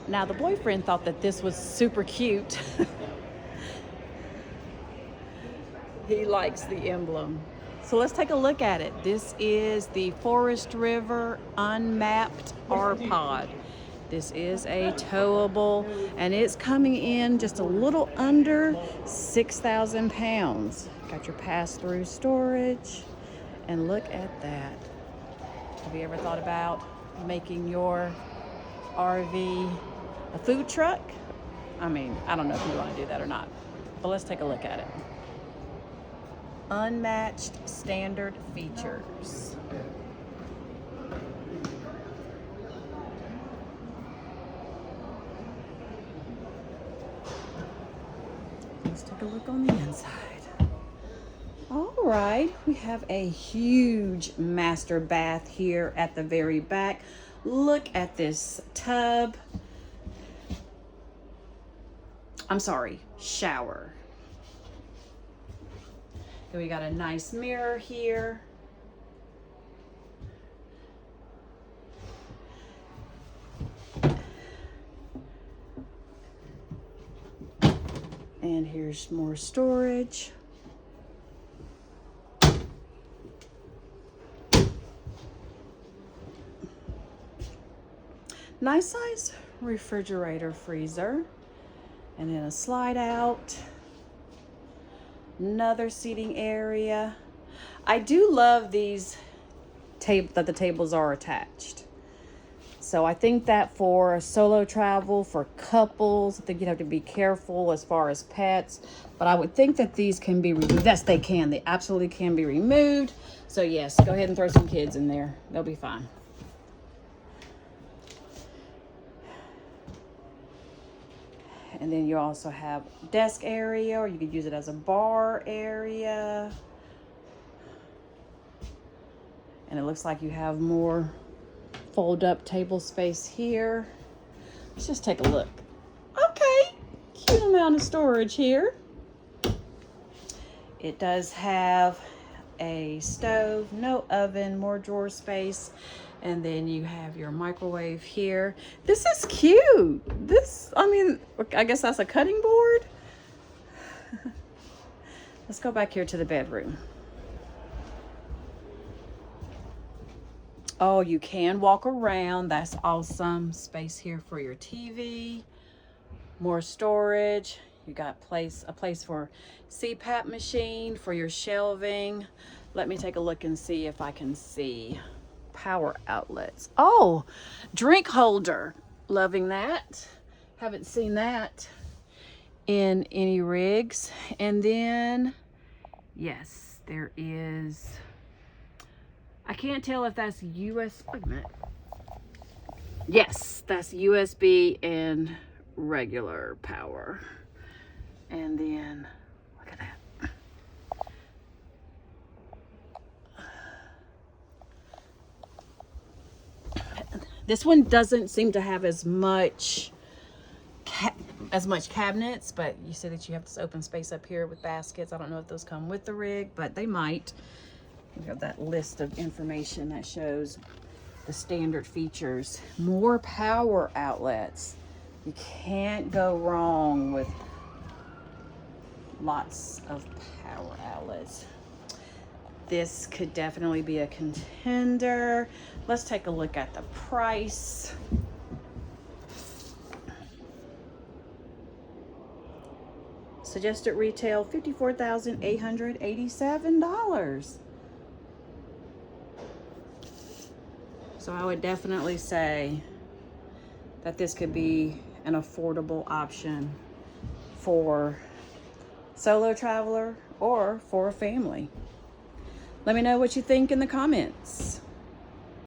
Now the boyfriend thought that this was super cute. He likes the emblem. So let's take a look at it. This is the Forest River Unmapped RPod. This is a towable, and it's coming in just a little under 6,000 pounds. Got your pass-through storage, and look at that. Have you ever thought about making your RV a food truck? I mean, I don't know if you want to do that or not, but let's take a look at it. Unmatched standard features. Let's take a look on the inside. All right, we have a huge master bath here at the very back. Look at this tub. I'm sorry, shower. Then we got a nice mirror here. And here's more storage. Nice size refrigerator freezer. And then a slide out. Another seating area. I do love these that the tables are attached. So I think that for solo travel, for couples, I think you'd have to be careful as far as pets. But I would think that these can be removed. Yes, they can. They absolutely can be removed. So yes, go ahead and throw some kids in there. They'll be fine. And then you also have desk area, or you could use it as a bar area. And it looks like you have more fold up table space here. Let's just take a look. Okay, cute amount of storage here. It does have a stove, no oven, more drawer space. And then you have your microwave here. This is cute. I mean, I guess that's a cutting board. Let's go back here to the bedroom. Oh, you can walk around. That's awesome. Space here for your TV. More storage. You got a place for CPAP machine for your shelving. Let me take a look and see if I can see power outlets. Oh, drink holder. Loving that. Haven't seen that in any rigs. And then, yes, there is, I can't tell if that's US, wait a minute. Yes, that's USB and regular power. And then, look at that. This one doesn't seem to have as much cabinets, but you see that you have this open space up here with baskets. I don't know if those come with the rig, but they might. You have that list of information that shows the standard features. More power outlets. You can't go wrong with lots of power outlets. This could definitely be a contender. Let's take a look at the price. Suggested retail $54,887. So I would definitely say that this could be an affordable option for solo traveler or for a family. Let me know what you think in the comments.